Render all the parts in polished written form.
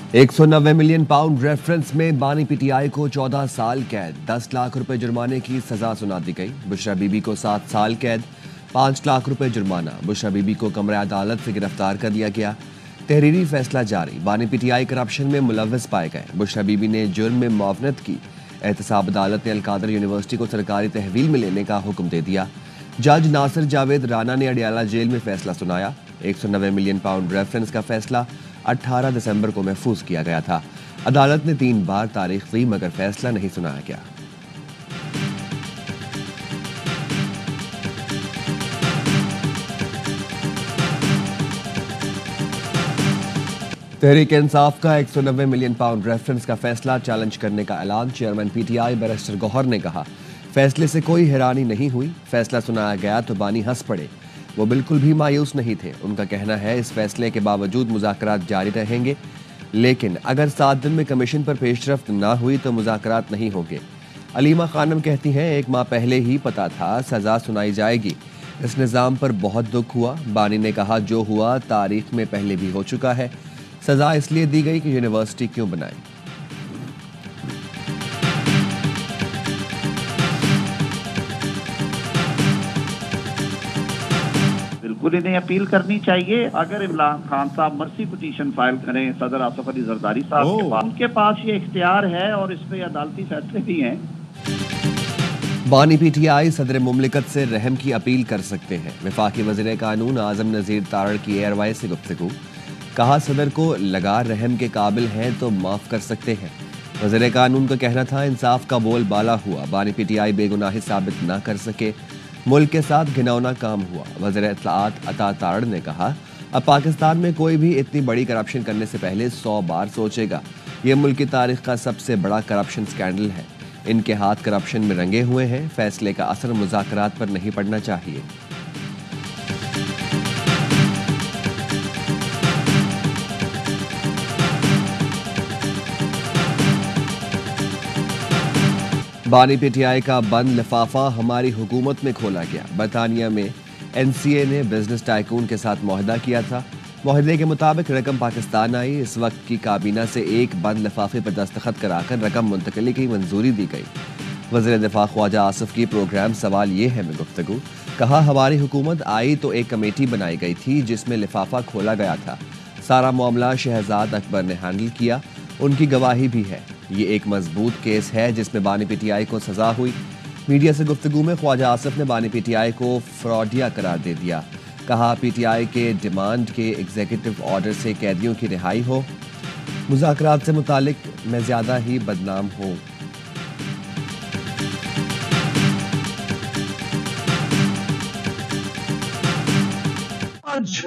190 million pound reference में बानी PTI को 14 साल कैद, 10 लाख रुपए जुर्माने की सजा सुना दी गई। बुशरा बीबी को 7 साल कैद, 5 लाख रुपए जुर्माना। बुशरा बीबी को कमरा अदालत से गिरफ्तार कर लिया गया। तहरीरी फैसला जारी। बानी पीटीआई करप्शन में मुलव्वस पाए गए। बुशरा बीबी ने जुर्म में मुआवनत की। एहतसाब अदालत ने अलकादर यूनिवर्सिटी को सरकारी तहवील में लेने का हुक्म दे दिया। जज नासिर जावेद राना ने अडियाला जेल में फैसला सुनाया। 190 मिलियन पाउंड रेफरेंस का फैसला 18 दिसंबर को महफूज किया गया था। अदालत ने 3 बार तारीख दी मगर फैसला नहीं सुनाया गया। तहरीक इंसाफ का 190 मिलियन पाउंड रेफरेंस का फैसला चैलेंज करने का ऐलान। चेयरमैन पीटीआई बैरिस्टर गौहर ने कहा, फैसले से कोई हैरानी नहीं हुई। फैसला सुनाया गया तो बानी हंस पड़े। वो बिल्कुल भी मायूस नहीं थे। उनका कहना है इस फैसले के बावजूद मुज़ाकरात जारी रहेंगे, लेकिन अगर 7 दिन में कमीशन पर पेशरफ्त ना हुई तो मुज़ाकरात नहीं होंगे। अलीमा खानम कहती हैं, 1 माह पहले ही पता था सजा सुनाई जाएगी। इस निज़ाम पर बहुत दुख हुआ। बानी ने कहा, जो हुआ तारीख में पहले भी हो चुका है। सजा इसलिए दी गई कि यूनिवर्सिटी क्यों बनाई। बिल्कुल इन्हें अपील करनी चाहिए। अगर इमरान खान साहब मर्सी पिटीशन फाइल करें सदर आसिफ अली जरदारी साहब के पास, उनके पास ये इख्तियार है और इस पे अदालती फैसले भी हैं। बानी पीटीआई सदर मुमलिकत से रहम की अपील कर सकते हैं। वफाकी वज़ीर कानून आजम नज़ीर तारड़ की एयरवाई से गुफ्तगू। कहा, सदर को लगा रहम के काबिल हैं तो माफ कर सकते हैं। वज़ीर कानून का कहना था, इंसाफ का बोल बाला हुआ। बानी पीटीआई बेगुनाही साबित ना कर सके। मुल्क के साथ घिनौना काम हुआ। वज़ीर इत्तलाआत अता तारड़ ने कहा, अब पाकिस्तान में कोई भी इतनी बड़ी करप्शन करने से पहले 100 बार सोचेगा। ये मुल्क की तारीख का सबसे बड़ा करप्शन स्कैंडल है। इनके हाथ करप्शन में रंगे हुए हैं। फैसले का असर मुज़ाकरात पर नहीं पड़ना चाहिए। बानी पीटीआई का बंद लिफाफा हमारी हुकूमत में खोला गया। बरतानिया में एनसीए ने बिजनेस टाइकून के साथ मुआहदा किया था। मुआहदे के मुताबिक रकम पाकिस्तान आई। इस वक्त की काबीना से एक बंद लिफाफे पर दस्तखत कराकर रकम मुंतकली की मंजूरी दी गई। वज़ीर दिफा ख्वाजा आसिफ की प्रोग्राम सवाल ये है में गुफ्तगू। कहा, हमारी हुकूमत आई तो एक कमेटी बनाई गई थी जिसमें लिफाफा खोला गया था। सारा मामला शहजाद अकबर ने हैंडल किया। उनकी गवाही भी है। ये एक मजबूत केस है जिसमें बानी पीटीआई को सजा हुई। मीडिया से गुफ्तगू में ख्वाजा आसिफ ने बानी पीटीआई को फ्रॉडिया करार दे दिया। कहा, पीटीआई के डिमांड के एग्जीक्यूटिव ऑर्डर से कैदियों की रिहाई हो। मुज़ाकरात से मुतालिक मैं ज्यादा ही बदनाम हूं। आज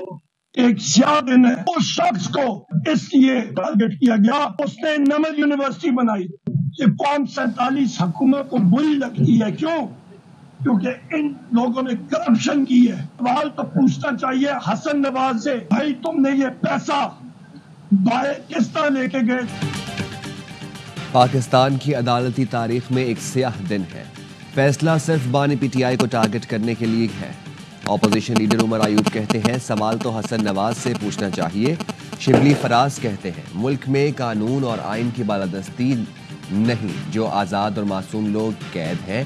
एक दिन है, उस शख्स को इसलिए टारगेट किया गया, उसने नमल यूनिवर्सिटी बनाई। ये कौम 47 हुकूमत को बुरी लगती है। क्यों? क्योंकि इन लोगों ने करप्शन की है। सवाल तो पूछना चाहिए हसन नवाज से, भाई तुमने ये पैसा बाहर किस तरह लेके गए? पाकिस्तान की अदालती तारीख में एक स्याह दिन है। फैसला सिर्फ बानी पीटीआई को टारगेट करने के लिए है। ऑपोजिशन लीडर उमर अयूब कहते हैं, सवाल तो हसन नवाज से पूछना चाहिए। शिबली फराज कहते हैं, मुल्क में कानून और आइन की बालादस्ती नहीं, जो आज़ाद और मासूम लोग कैद हैं।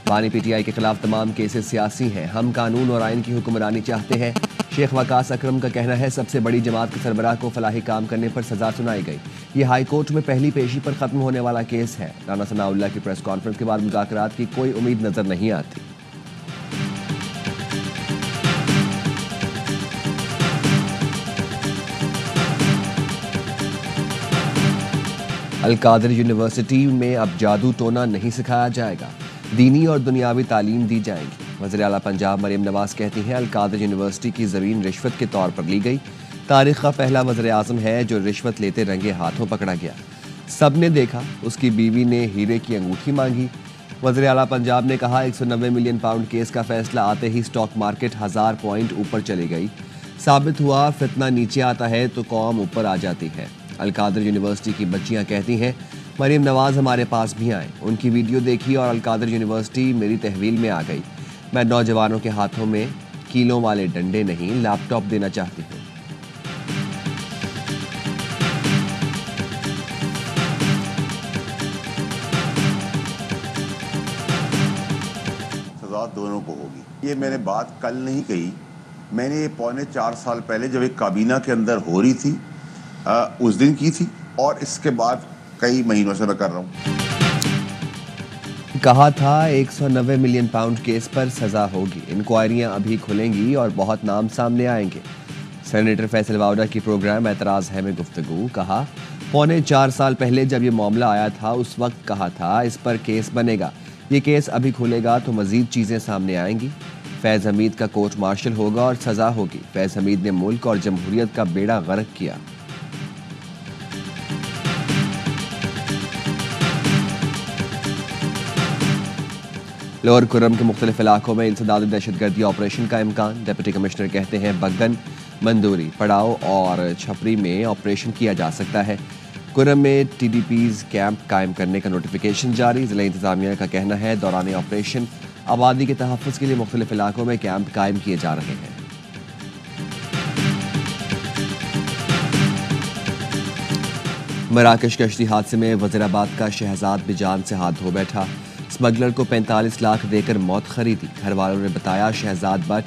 बानी पीटीआई के खिलाफ तमाम केसेस सियासी हैं। हम कानून और आइन की हुक्मरानी चाहते हैं। शेख वकास अकरम का कहना है, सबसे बड़ी जमात के सरबराह को फलाही काम करने पर सजा सुनाई गई। ये हाई कोर्ट में पहली पेशी पर खत्म होने वाला केस है। राना सनाउल्लाह की प्रेस कॉन्फ्रेंस के बाद मुज़ाकरात की कोई उम्मीद नजर नहीं आती। अलकादर यूनिवर्सिटी में अब जादू टोना नहीं सिखाया जाएगा। दीनी और दुनियावी तालीम दी जाएगी। वज़ीर आला पंजाब मरियम नवाज कहती हैं, अलकादर यूनिवर्सिटी की ज़मीन रिश्वत के तौर पर ली गई। तारीख का पहला वज़ीर आज़म है जो रिश्वत लेते रंगे हाथों पकड़ा गया। सब ने देखा, उसकी बीवी ने हीरे की अंगूठी मांगी। वज़ीर आला पंजाब ने कहा, 190 मिलियन पाउंड केस का फैसला आते ही स्टॉक मार्केट 1000 पॉइंट ऊपर चली गई। साबित हुआ, फितना नीचे आता है तो कौम ऊपर आ जाती है। अलकादर यूनिवर्सिटी की बच्चियां कहती हैं, मरियम नवाज हमारे पास भी आए, उनकी वीडियो देखी और अलकादर यूनिवर्सिटी मेरी तहवील में आ गई। मैं नौजवानों के हाथों में कीलों वाले डंडे नहीं, लैपटॉप देना चाहती हूँ। सज़ा दोनों को होगी। ये मैंने बात कल नहीं कही, मैंने ये 4.25 साल पहले जब एक काबीना के अंदर हो रही थी उस दिन की थी, और इसके बाद कई महीनों से मैं कर रहा हूँ। कहा था 190 मिलियन पाउंड केस पर सजा होगी, इंक्वायरियां अभी खुलेंगी और बहुत नाम सामने आएंगे। सेनेटर फैसल वाउडा की प्रोग्राम एतराज़ है में गुफ्तगू। कहा 4.25 साल पहले जब ये मामला आया था उस वक्त कहा था इस पर केस बनेगा, ये केस अभी खुलेगा तो मजीद चीज़ें सामने आएंगी। फैज़ हमीद का कोर्ट मार्शल होगा और सजा होगी। फैज़ हमीद ने मुल्क और जमहूरियत का बेड़ा गर्क किया। लोअर कुर्रम के मुख्तलिफ इलाकों में इंसदादी दहशतगर्दी ऑपरेशन का इम्कान। डिप्टी कमिश्नर कहते हैं बग्गन, मंदूरी, पड़ाव और छपरी में ऑपरेशन किया जा सकता है। कुर्रम में TDPs कैंप कायम करने का नोटिफिकेशन जारी। ज़िला इंतजामिया का कहना है दौरान ऑपरेशन आबादी के तहफ़्फ़ुज़ के लिए मुख्तलिफ इलाकों में कैंप कायम किए जा रहे हैं। मराकश कश्ती हादसे में वज़ीराबाद का शहजाद भी जान से हाथ धो बैठा। स्मगलर को 45 लाख देकर मौत खरीदी। घर वालों ने बताया शहजाद बट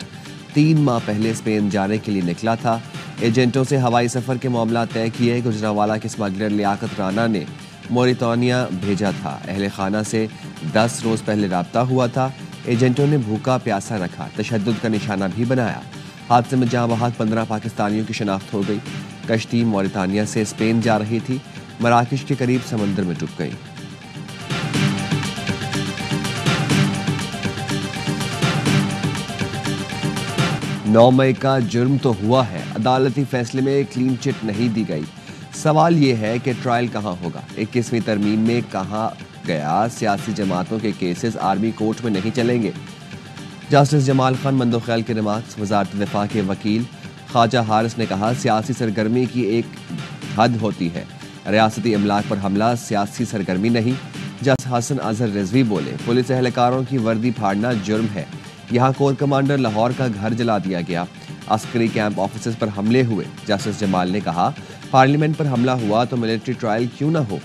3 माह पहले स्पेन जाने के लिए निकला था। एजेंटों से हवाई सफ़र के मामला तय किए। गुजरांवाला के स्मगलर लियाकत राना ने मोरितानिया भेजा था। अहले खाना से 10 रोज़ पहले रब्ता हुआ था। एजेंटों ने भूखा प्यासा रखा, तशद्दुद का निशाना भी बनाया। हादसे में जहां वहां 15 पाकिस्तानियों की शनाख्त हो गई। कश्ती मोरितानिया से स्पेन जा रही थी, मराकश के करीब समंदर में डूब गई। नौ मई का जुर्म तो हुआ है, अदालती फैसले में क्लीन चिट नहीं दी गई। सवाल ये है कि ट्रायल कहाँ होगा। 21वीं तरमीम में कहा गया सियासी जमातों के केसेस आर्मी कोर्ट में नहीं चलेंगे। जस्टिस जमाल खान मंदोखैल के रिमार्क्स। वजारत दिफा के वकील ख्वाजा हारिस ने कहा सियासी सरगर्मी की एक हद होती है, रियासती अमलाक पर हमला सियासी सरगर्मी नहीं। जस्टिस हसन अजहर रिजवी बोले पुलिस एहलकारों की वर्दी फाड़ना जुर्म है। यहाँ कोर कमांडर लाहौर का घर जला दिया गया। अस्करी कैंप ऑफिसर्स पर हमले हुए। जस्टिस जमाल ने कहा पार्लियामेंट पर हमला हुआ तो मिलिट्री ट्रायल क्यों ना हो।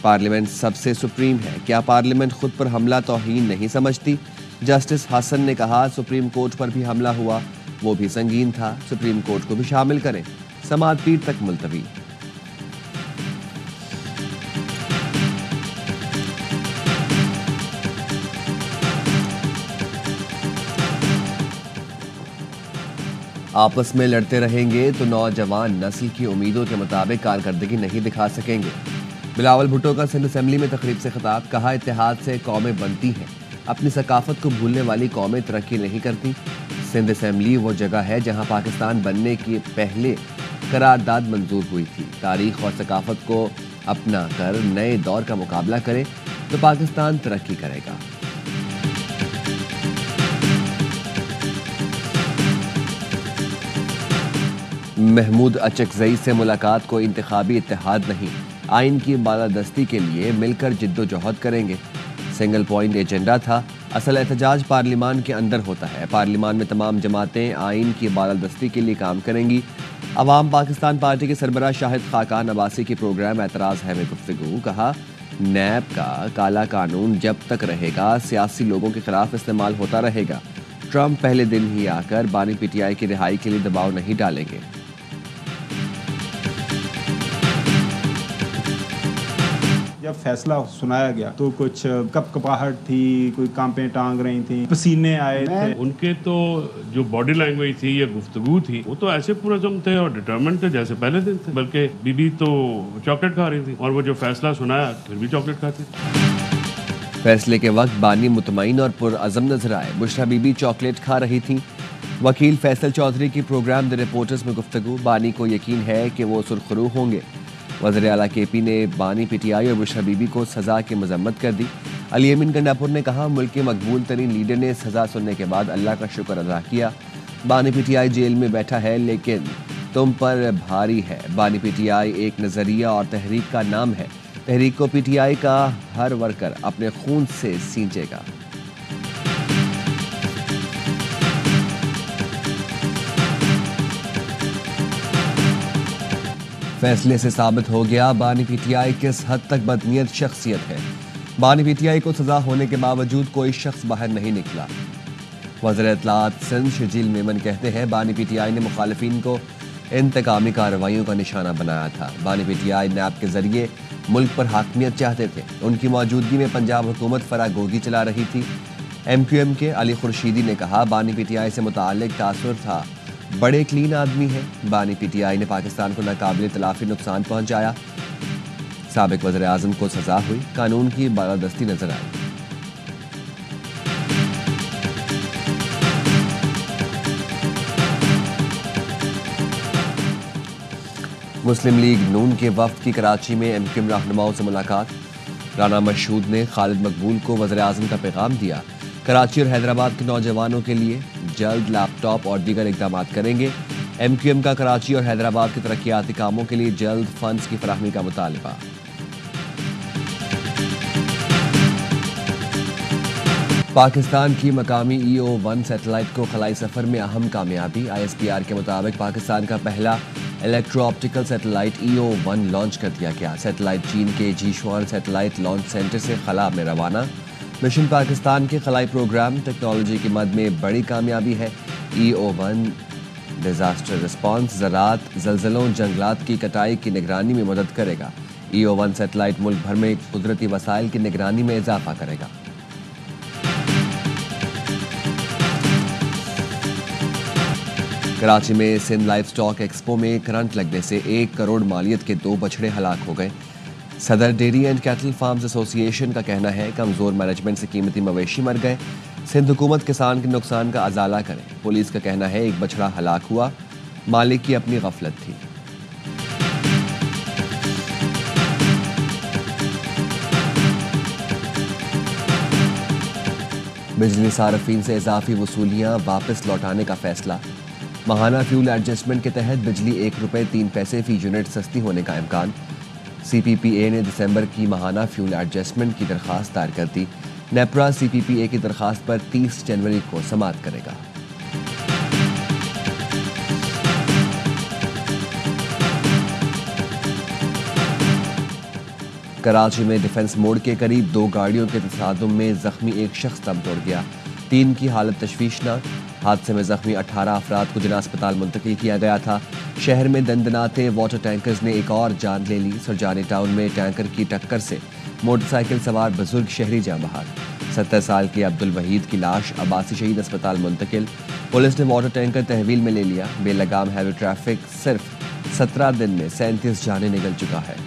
पार्लियामेंट सबसे सुप्रीम है, क्या पार्लियामेंट खुद पर हमला तौहीन नहीं समझती। जस्टिस हसन ने कहा सुप्रीम कोर्ट पर भी हमला हुआ, वो भी संगीन था, सुप्रीम कोर्ट को भी शामिल करें। समाअत पीर तक मुलतवी। आपस में लड़ते रहेंगे तो नौजवान नस्ल की उम्मीदों के मुताबिक कारकर्दगी नहीं दिखा सकेंगे। बिलावल भुट्टो का सिंध असेंबली में तकरीब से खिताब। कहा इत्तेहाद से कौमें बनती हैं, अपनी सकाफत को भूलने वाली कौमें तरक्की नहीं करती। सिंध असेंबली वो जगह है जहां पाकिस्तान बनने के पहले करारदाद मंजूर हुई थी। तारीख और सकाफत को अपना कर नए दौर का मुकाबला करे तो पाकिस्तान तरक्की करेगा। महमूद अचकजई से मुलाकात कोई इंतखाबी इत्तेहाद नहीं, आइन की बालादस्ती के लिए मिलकर जिद्दोजहद करेंगे। सिंगल पॉइंट एजेंडा था। असल एहतजाज पार्लियामान के अंदर होता है। पार्लियामान में तमाम जमातें आइन की बालादस्ती के लिए काम करेंगी। अवाम पाकिस्तान पार्टी के सरबराह शाहिद खाकान अब्बासी की प्रोग्राम एतराज़ है में गुफ्तगू। कहा नैब का काला कानून जब तक रहेगा सियासी लोगों के खिलाफ इस्तेमाल होता रहेगा। ट्रंप पहले दिन ही आकर बानी PTI की रिहाई के लिए दबाव नहीं डालेंगे। जब फैसला सुनाया गया तो कुछ कपकपाहट थी, कोई कांपे टांग रही थी, पसीने आए थे। उनके तो जो बॉडी लैंग्वेज थी या गुफ्तगू थी वो तो ऐसे पुरज़म थे और डिटरमिन्ड थे जैसे पहले दिन थे। बल्कि बीबी तो चॉकलेट खा रही थी और वो जो फैसला सुनाया फिर भी चॉकलेट खाती थी। फैसले के वक्त बानी मुतमईन और पुरअज़म नजर आए। बुशरा बीबी चॉकलेट खा रही थी। वकील फैसल चौधरी की प्रोग्राम द रिपोर्टर्स में गुफ्तगू। बानी को यकीन है कि वो सुरखरू होंगे। वज़ीर आला KP ने बानी PTI और बुशरा बीबी को सज़ा की मजम्मत कर दी। अली अमीन गंडापुर ने कहा मुल्क के मकबूल तरीन लीडर ने सज़ा सुनने के बाद अल्लाह का शुक्र अदा किया। बानी PTI जेल में बैठा है लेकिन तुम पर भारी है। बानी PTI एक नज़रिया और तहरीक का नाम है। तहरीक को PTI का हर वर्कर अपने खून से सींचेगा। फैसले से साबित हो गया बानी PTI किस हद तक बदनीयत शख्सियत है। बानी पीटीआई को सजा होने के बावजूद कोई शख्स बाहर नहीं निकला। वज़ीर इत्तलात सिंध शजील मेमन कहते हैं बानी पीटीआई ने मुखालिफिन को इंतकामी कार्रवाइयों का निशाना बनाया था। बानी पीटीआई नैब के जरिए मुल्क पर हाकमियत चाहते थे। उनकी मौजूदगी में पंजाब हुकूमत फरागोगी चला रही थी। MQM के अली खुर्शीदी ने कहा बानी पीटीआई से मुताल्लिक तासुर था, बड़े क्लीन आदमी है। बानी पीटीआई ने पाकिस्तान को नाकाबिल तलाफी नुकसान पहुंचाया। साबिक वज़ीर आज़म को सजा हुई, कानून की बालादस्ती नजर आई। मुस्लिम लीग नून के वफ्द की कराची में MQM रहनुमाओं से मुलाकात। राना मशहूद ने खालिद मकबूल को वज़ीर आज़म का पैगाम दिया। कराची और हैदराबाद के नौजवानों के लिए जल्द लैपटॉप और दीगर इक़दाम करेंगे। MQM का कराची और हैदराबाद के तरक्याती कामों के लिए जल्द फंड्स की फराहमी का मुतालबा। पाकिस्तान की मकामी EO-1 सैटेलाइट को खलाई सफर में अहम कामयाबी। ISPR के मुताबिक पाकिस्तान का पहला electro optical satellite EO-1 launch कर दिया गया। सैटेलाइट चीन के जीशुआन सैटेलाइट लॉन्च सेंटर से खला में रवाना। मिशन पाकिस्तान के खलाई प्रोग्राम टेक्नोलॉजी की मद में बड़ी कामयाबी है। EO-1 डिजास्टर रिस्पांस, ज़राअत, ज़लज़लों, जंगलात की कटाई की निगरानी में मदद करेगा। EO-1 सैटेलाइट मुल्क भर में कुदरती वसाइल की निगरानी में इजाफा करेगा। कराची में सिंध लाइफ स्टॉक एक्सपो में करंट लगने से 1 करोड़ मालियत के 2 बछड़े हलाक हो गए। सदर dairy and cattle farms association का कहना है कमजोर मैनेजमेंट से कीमती मवेशी मर गए। सिंध हुकूमत किसान के नुकसान का अजाला करे। पुलिस का कहना है 1 बछड़ा हलाक हुआ, मालिक की अपनी गफलत थी। बिजली सार्फिन से इजाफी वसूलियां वापस लौटाने का फैसला। माहाना फ्यूल एडजस्टमेंट के तहत बिजली 1 रुपये 3 पैसे फी यूनिट सस्ती होने का इम्कान। CPPA ने दिसंबर की माहाना फ्यूल एडजस्टमेंट की दरख्वास्त दायर कर दी। नेपरा CPPA की दरख्वास्त पर 30 जनवरी को समाअत करेगा। कराची में डिफेंस मोड़ के करीब 2 गाड़ियों के तसादुम में जख्मी 1 शख्स दम तोड़ गया। 3 की हालत तशवीशनाक। हादसे में जख्मी 18 अफराद को जिला अस्पताल मुंतकिल किया गया था। शहर में दंदनाते वाटर टैंकर्स ने एक और जान ले ली। सरजानी टाउन में टैंकर की टक्कर से मोटरसाइकिल सवार बुजुर्ग शहरी जान बहाल। 70 साल के अब्दुल वहीद की लाश अब्बासी शहीद अस्पताल मुंतकिल। पुलिस ने वाटर टैंकर तहवील में ले लिया। बेलगाम हैवी ट्रैफिक सिर्फ 17 दिन में 37 जानें निकल चुका है।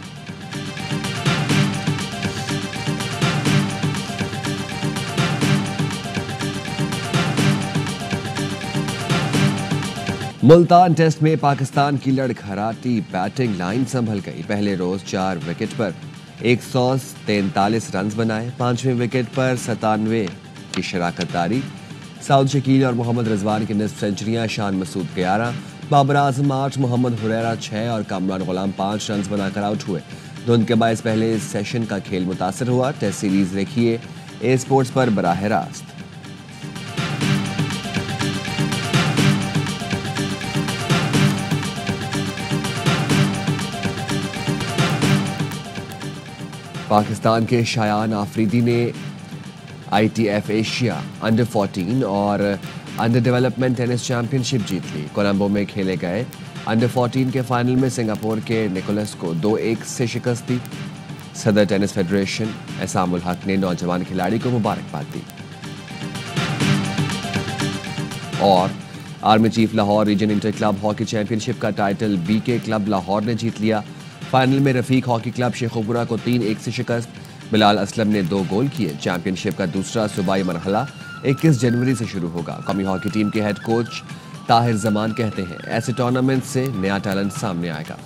मुल्तान टेस्ट में पाकिस्तान की लड़खड़ाती बैटिंग लाइन संभल गई। पहले रोज 4 विकेट पर 143 रन बनाए। 5वें विकेट पर 97 की शराकत दारी। साउद शकील और मोहम्मद रिजवान की निस्फ सेंचुरियां, शान मसूद 11, बाबर आजम 8, मोहम्मद हुरैरा 6 और कामरान गुलाम 5 रन बनाकर आउट हुए। धुंध के बायस पहले सेशन का खेल मुतासर हुआ। टेस्ट सीरीज देखिए ए स्पोर्ट्स पर बराह रास्त। पाकिस्तान के शायान आफरीदी ने ITF एशिया अंडर 14 और अंडर डेवलपमेंट टेनिस चैंपियनशिप जीत ली। कोलंबो में खेले गए अंडर 14 के फाइनल में सिंगापुर के निकोलस को 2-1 से शिकस्त दी। सदर टेनिस फेडरेशन एसामुल हक ने नौजवान खिलाड़ी को मुबारकबाद दी। और army chief Lahore region inter club hockey championship का टाइटल BK क्लब लाहौर ने जीत लिया। फाइनल में रफीक हॉकी क्लब शेखुपुरा को 3-1 से शिकस्त। बिलाल असलम ने 2 गोल किए। चैंपियनशिप का दूसरा सूबाई मरहला 21 जनवरी से शुरू होगा। कौमी हॉकी टीम के हेड कोच ताहिर जमान कहते हैं ऐसे टूर्नामेंट से नया टैलेंट सामने आएगा।